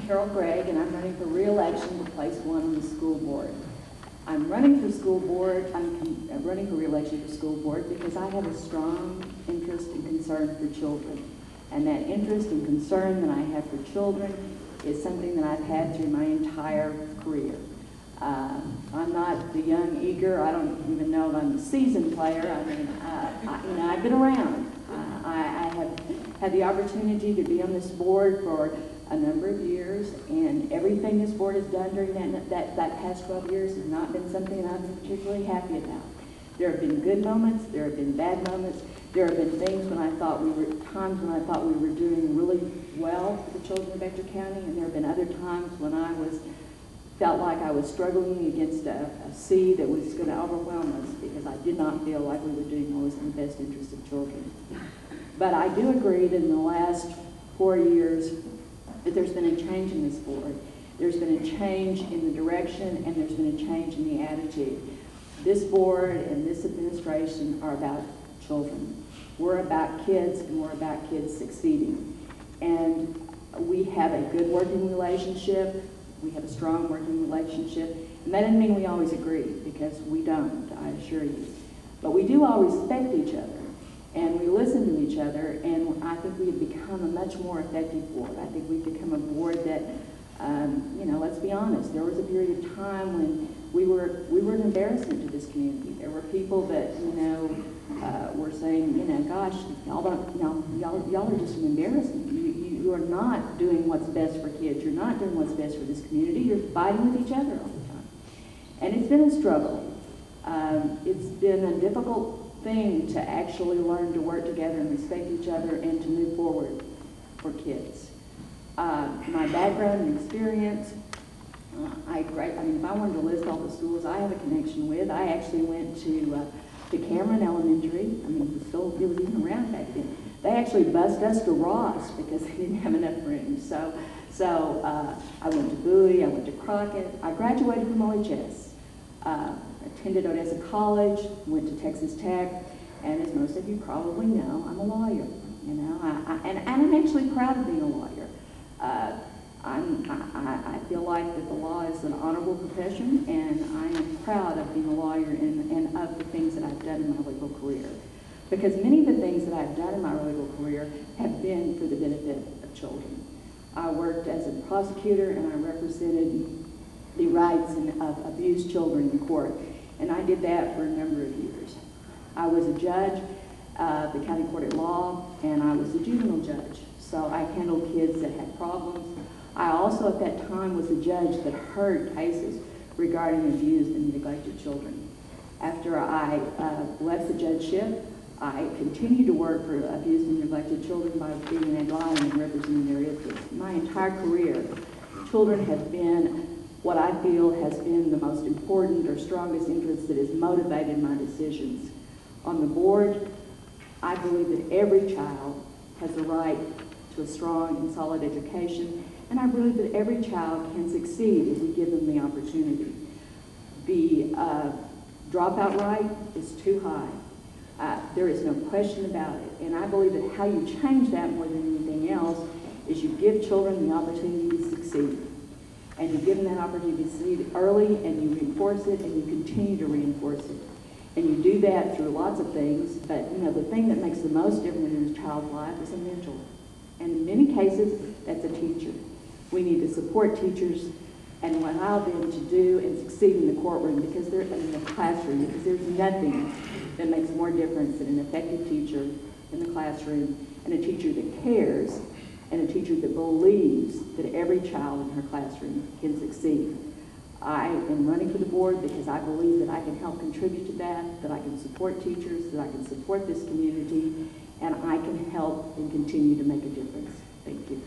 Gregg, and I'm running for re-election to place 1 on the school board. I'm running for school board, I'm running for re-election for school board because I have a strong interest and concern for children. And that interest and concern that I have for children is something that I've had through my entire career. I'm not the young, eager, I don't even know if I'm a seasoned player. I mean, I've been around. I have had the opportunity to be on this board for a number of years, and everything this board has done during that past 12 years has not been something that I've been particularly happy about. There have been good moments, there have been bad moments, there have been things when I thought times when I thought we were doing really well for the children of Ector County, and there have been other times when I felt like I was struggling against a sea that was going to overwhelm us because I did not feel like we were doing what was in the best interest of children. But I do agree that in the last 4 years that there's been a change in this board. There's been a change in the direction, and there's been a change in the attitude. This board and this administration are about children. We're about kids, and we're about kids succeeding. And we have a good working relationship. We have a strong working relationship. And that doesn't mean we always agree, because we don't, I assure you. But we do all respect each other, and we listen to each other, and I think we have become a much more effective board. I think we've become a board that, let's be honest, there was a period of time when we were an embarrassment to this community. There were people that, were saying, gosh, y'all are just an embarrassment. You are not doing what's best for kids. You're not doing what's best for this community. You're fighting with each other all the time. And it's been a struggle. It's been a difficult thing to actually learn to work together and respect each other and to move forward for kids. My background and experience, if I wanted to list all the schools I have a connection with, I actually went to Cameron Elementary. It was even around back then. They actually bused us to Ross because they didn't have enough room. So I went to Bowie, I went to Crockett. I graduated from OHS. Attended Odessa College, went to Texas Tech, and as most of you probably know, I'm a lawyer. And I'm actually proud of being a lawyer. I feel like that the law is an honorable profession, and I am proud of being a lawyer and of the things that I've done in my legal career. Because many of the things that I've done in my legal career have been for the benefit of children. I worked as a prosecutor, and I represented the rights of abused children in court, and I did that for a number of years. I was a judge of the county court at law, and I was a juvenile judge, so I handled kids that had problems. I also at that time was a judge that heard cases regarding abused and neglected children. After I left the judgeship, I continued to work for abused and neglected children by being in line and representing their interests. My entire career, children have been what I feel has been the most important or strongest interest that has motivated my decisions. On the board, I believe that every child has a right to a strong and solid education, and I believe that every child can succeed if we give them the opportunity. The dropout rate is too high. There is no question about it, and I believe that how you change that more than anything else is you give children the opportunity to succeed. And you give them that opportunity to succeed early, and you reinforce it, and you continue to reinforce it. And you do that through lots of things, but the thing that makes the most difference in a child's life is a mentor. And in many cases, that's a teacher. We need to support teachers and allow them to do and succeed in the courtroom, because they're in the classroom, because there's nothing that makes more difference than an effective teacher in the classroom, and a teacher that cares, and a teacher that believes that every child in her classroom can succeed. I am running for the board because I believe that I can help contribute to that I can support teachers, that I can support this community, and I can help and continue to make a difference. Thank you.